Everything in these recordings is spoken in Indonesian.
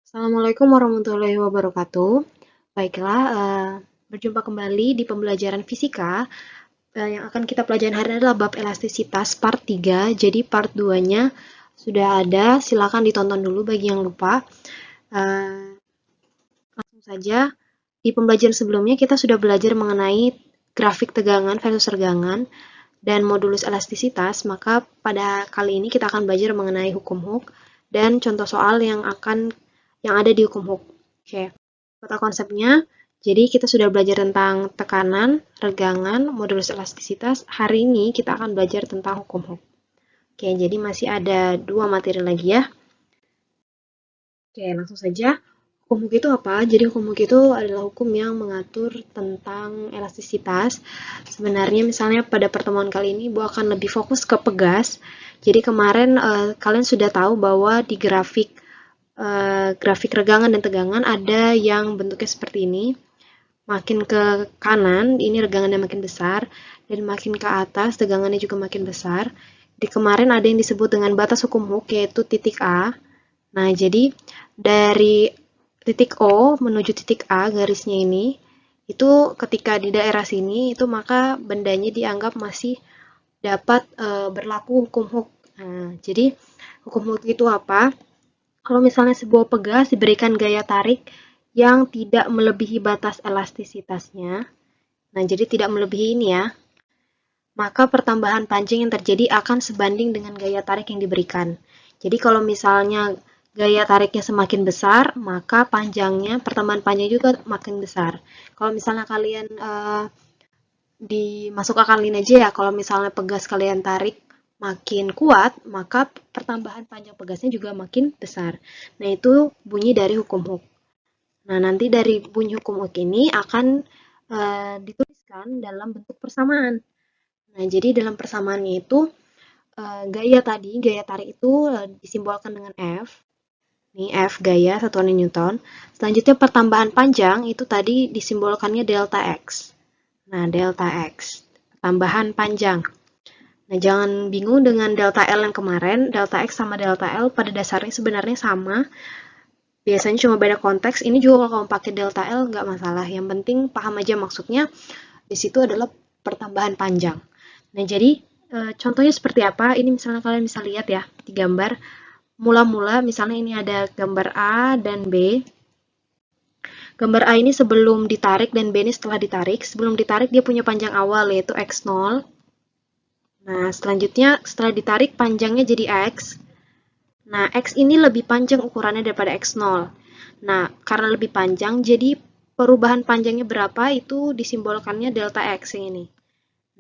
Assalamualaikum warahmatullahi wabarakatuh. Baiklah, berjumpa kembali di pembelajaran fisika. Yang akan kita pelajari hari ini adalah bab elastisitas part 3. Jadi part 2-nya sudah ada, silakan ditonton dulu bagi yang lupa. Langsung saja, di pembelajaran sebelumnya kita sudah belajar mengenai grafik tegangan versus regangan dan modulus elastisitas, maka pada kali ini kita akan belajar mengenai hukum Hooke dan contoh soal yang ada di hukum Hooke. Oke, kata konsepnya, jadi kita sudah belajar tentang tekanan, regangan, modulus elastisitas. Hari ini kita akan belajar tentang hukum Hooke. Oke, jadi masih ada dua materi lagi ya. Oke, langsung saja. Hukum Hooke itu apa? Jadi hukum Hooke itu adalah hukum yang mengatur tentang elastisitas. Sebenarnya misalnya pada pertemuan kali ini Bu akan lebih fokus ke pegas. Jadi kemarin kalian sudah tahu bahwa di grafik regangan dan tegangan ada yang bentuknya seperti ini. Makin ke kanan, ini regangannya makin besar, dan makin ke atas, tegangannya juga makin besar. Di kemarin ada yang disebut dengan batas hukum Hooke, yaitu titik A. Nah, jadi dari titik O menuju titik A, garisnya ini, itu ketika di daerah sini, itu maka bendanya dianggap masih dapat berlaku hukum Hooke. Nah, jadi hukum Hooke itu apa? Kalau misalnya sebuah pegas diberikan gaya tarik yang tidak melebihi batas elastisitasnya, nah jadi tidak melebihi ini ya, maka pertambahan panjang yang terjadi akan sebanding dengan gaya tarik yang diberikan. Jadi kalau misalnya gaya tariknya semakin besar, maka pertambahan panjang juga makin besar. Kalau misalnya kalian dimasuk akalin aja ya, kalau misalnya pegas kalian tarik makin kuat, maka pertambahan panjang pegasnya juga makin besar. Nah, itu bunyi dari hukum Hooke. Nah, nanti dari bunyi hukum Hooke ini akan dituliskan dalam bentuk persamaan. Nah, jadi dalam persamaannya itu gaya tarik itu disimbolkan dengan F. Ini F gaya satuan Newton. Selanjutnya pertambahan panjang itu tadi disimbolkannya delta X. Nah, delta X, tambahan panjang. Nah, jangan bingung dengan delta L yang kemarin. Delta X sama delta L pada dasarnya sebenarnya sama. Biasanya cuma beda konteks. Ini juga kalau kamu pakai delta L nggak masalah. Yang penting paham aja maksudnya. Di situ adalah pertambahan panjang. Nah, jadi contohnya seperti apa? Ini misalnya kalian bisa lihat ya di gambar. Mula-mula misalnya ini ada gambar A dan B. Gambar A ini sebelum ditarik dan B ini setelah ditarik. Sebelum ditarik dia punya panjang awal yaitu X0. Nah, selanjutnya setelah ditarik panjangnya jadi X. Nah, X ini lebih panjang ukurannya daripada X0. Nah, karena lebih panjang, jadi perubahan panjangnya berapa itu disimbolkannya delta X yang ini.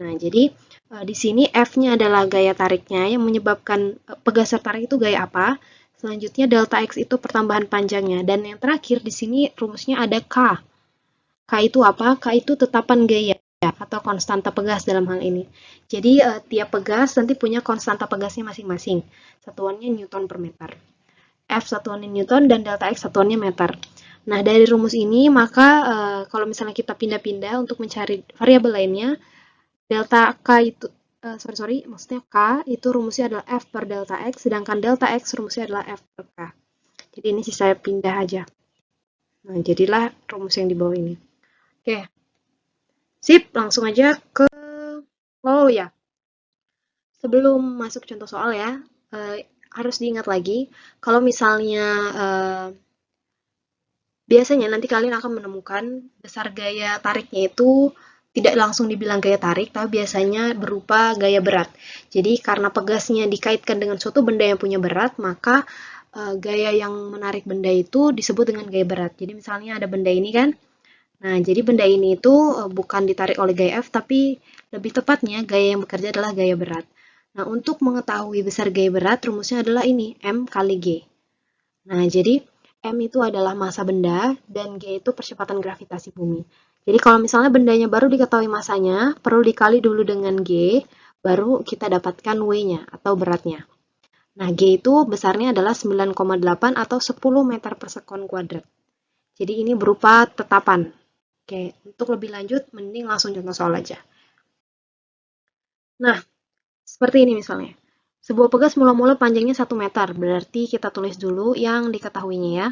Nah, jadi di sini F-nya adalah gaya tariknya yang menyebabkan pegas tertarik itu gaya apa. Selanjutnya delta X itu pertambahan panjangnya. Dan yang terakhir di sini rumusnya ada K. K itu apa? K itu tetapan gaya atau konstanta pegas dalam hal ini. Jadi tiap pegas nanti punya konstanta pegasnya masing-masing. Satuannya Newton per meter. F satuannya Newton dan delta X satuannya meter. Nah, dari rumus ini maka kalau misalnya kita pindah-pindah untuk mencari variabel lainnya, delta K itu maksudnya K itu rumusnya adalah F per delta X, sedangkan delta X rumusnya adalah F per K. Jadi ini sih saya pindah aja. Nah, jadilah rumus yang di bawah ini. Oke, sip, langsung aja ke, oh ya, sebelum masuk contoh soal ya, harus diingat lagi, kalau misalnya biasanya nanti kalian akan menemukan besar gaya tariknya itu tidak langsung dibilang gaya tarik, tapi biasanya berupa gaya berat. Jadi karena pegasnya dikaitkan dengan suatu benda yang punya berat, maka gaya yang menarik benda itu disebut dengan gaya berat. Jadi misalnya ada benda ini kan, nah jadi benda ini itu bukan ditarik oleh gaya F, tapi lebih tepatnya gaya yang bekerja adalah gaya berat. Nah, untuk mengetahui besar gaya berat, rumusnya adalah ini, M kali G. Nah, jadi M itu adalah massa benda dan G itu percepatan gravitasi bumi. Jadi kalau misalnya bendanya baru diketahui massanya, perlu dikali dulu dengan G, baru kita dapatkan W-nya atau beratnya. Nah, G itu besarnya adalah 9,8 atau 10 meter per sekon kuadrat. Jadi ini berupa tetapan. Oke, untuk lebih lanjut, mending langsung contoh soal aja. Nah, seperti ini misalnya. Sebuah pegas mula-mula panjangnya 1 meter, berarti kita tulis dulu yang diketahuinya ya.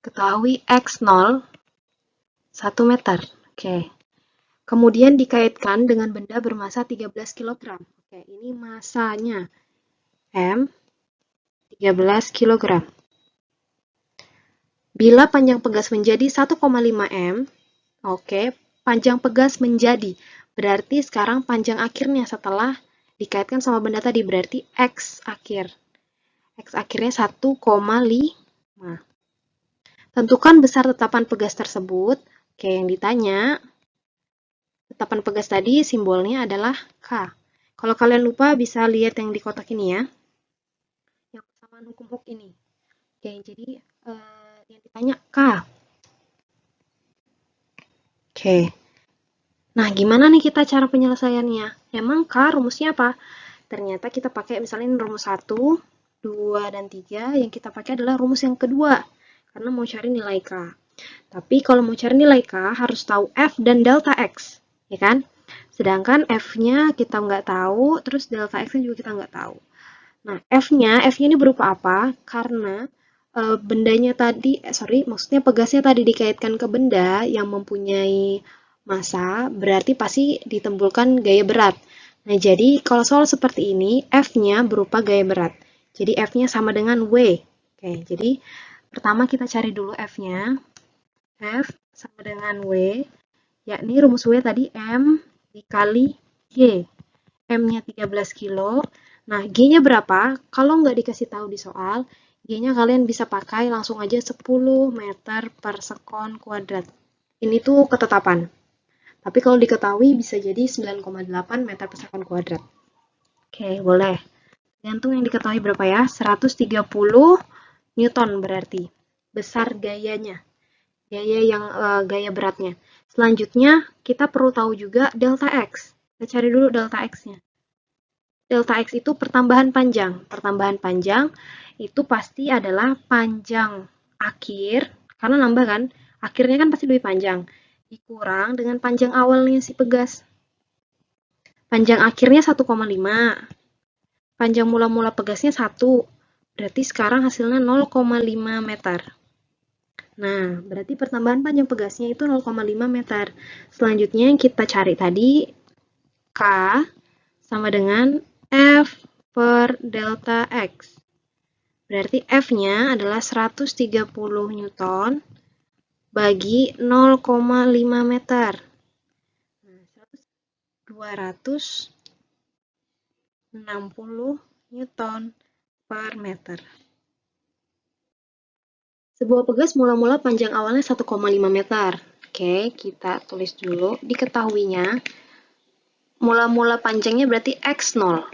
Ketahui X0 1 meter. Oke. Kemudian dikaitkan dengan benda bermasa 13 kg. Oke, ini masanya M 13 kg. Bila panjang pegas menjadi 1,5 m, oke, panjang pegas menjadi. Berarti sekarang panjang akhirnya setelah dikaitkan sama benda tadi, berarti X akhir. X akhirnya 1,5. Tentukan besar tetapan pegas tersebut. Oke, yang ditanya, tetapan pegas tadi simbolnya adalah K. Kalau kalian lupa, bisa lihat yang di kotak ini ya. Yang persamaan hukum Hooke ini. Oke, jadi yang ditanya K. Oke. Nah, gimana nih kita cara penyelesaiannya? Emang K rumusnya apa? Ternyata kita pakai misalnya ini rumus 1, 2, dan 3. Yang kita pakai adalah rumus yang kedua. Karena mau cari nilai K. Tapi kalau mau cari nilai K, harus tahu F dan delta X. Ya kan? Sedangkan F-nya kita nggak tahu, terus delta X-nya juga kita nggak tahu. Nah, F-nya ini berupa apa? Karena bendanya tadi, maksudnya pegasnya tadi dikaitkan ke benda yang mempunyai massa, berarti pasti ditimbulkan gaya berat. Nah, jadi kalau soal seperti ini, F-nya berupa gaya berat. Jadi F-nya sama dengan W. Oke, jadi pertama kita cari dulu F-nya. F sama dengan W, yakni rumus W tadi M dikali G. M-nya 13 kilo. Nah, G-nya berapa? Kalau nggak dikasih tahu di soal, G-nya kalian bisa pakai langsung aja 10 meter per sekon kuadrat. Ini tuh ketetapan. Tapi kalau diketahui bisa jadi 9,8 meter per sekon kuadrat. Oke, boleh. Gantung yang diketahui berapa ya? 130 Newton berarti. Besar gayanya. Gaya beratnya. Selanjutnya, kita perlu tahu juga delta X. Kita cari dulu delta X-nya. Delta X itu pertambahan panjang. Pertambahan panjang itu pasti adalah panjang akhir, karena nambah kan, akhirnya kan pasti lebih panjang, dikurang dengan panjang awalnya si pegas. Panjang akhirnya 1,5. Panjang mula-mula pegasnya 1. Berarti sekarang hasilnya 0,5 meter. Nah, berarti pertambahan panjang pegasnya itu 0,5 meter. Selanjutnya yang kita cari tadi, K sama dengan F per delta X. Berarti F-nya adalah 130 Newton bagi 0,5 meter. Nah, 260 Newton per meter. Sebuah pegas mula-mula panjang awalnya 1,5 meter. Oke, kita tulis dulu. Diketahuinya, mula-mula panjangnya berarti X0.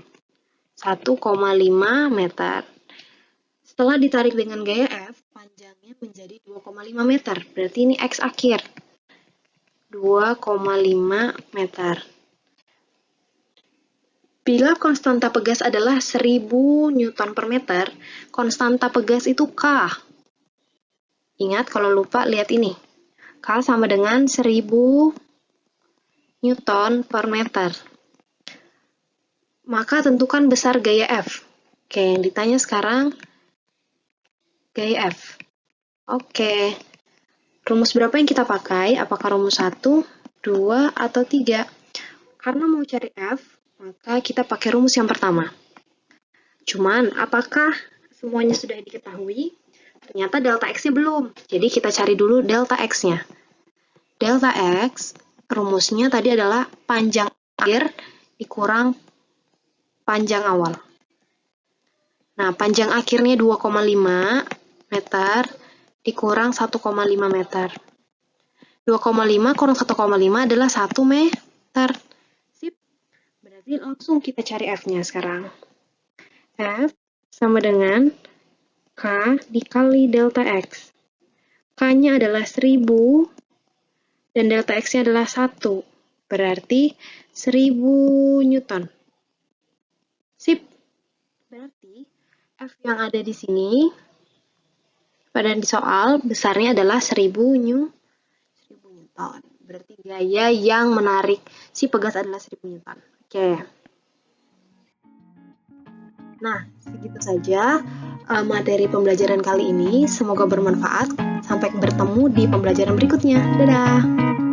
1,5 meter. Setelah ditarik dengan gaya F, panjangnya menjadi 2,5 meter. Berarti ini X akhir. 2,5 meter. Bila konstanta pegas adalah 1000 Newton per meter, konstanta pegas itu K. Ingat, kalau lupa, lihat ini. K sama dengan 1000 Newton per meter. Maka tentukan besar gaya F. Oke, yang ditanya sekarang, gaya F. Oke. Rumus berapa yang kita pakai? Apakah rumus 1, 2, atau 3? Karena mau cari F, maka kita pakai rumus yang pertama. Cuman, apakah semuanya sudah diketahui? Ternyata delta X-nya belum. Jadi kita cari dulu delta X-nya. Delta X, rumusnya tadi adalah panjang akhir dikurang panjang awal. Nah, panjang akhirnya 2,5 meter dikurang 1,5 meter. 2,5 kurang 1,5 adalah 1 meter. Sip. Berarti langsung kita cari F-nya sekarang. F sama dengan K dikali delta X. K-nya adalah 1000 dan delta X-nya adalah 1. Berarti 1000 Newton. Sip. Berarti F yang ada di sini pada di soal besarnya adalah 1000 Newton. Berarti gaya yang menarik si pegas adalah 1000 Newton. Oke. Nah, segitu saja materi pembelajaran kali ini. Semoga bermanfaat. Sampai bertemu di pembelajaran berikutnya. Dadah!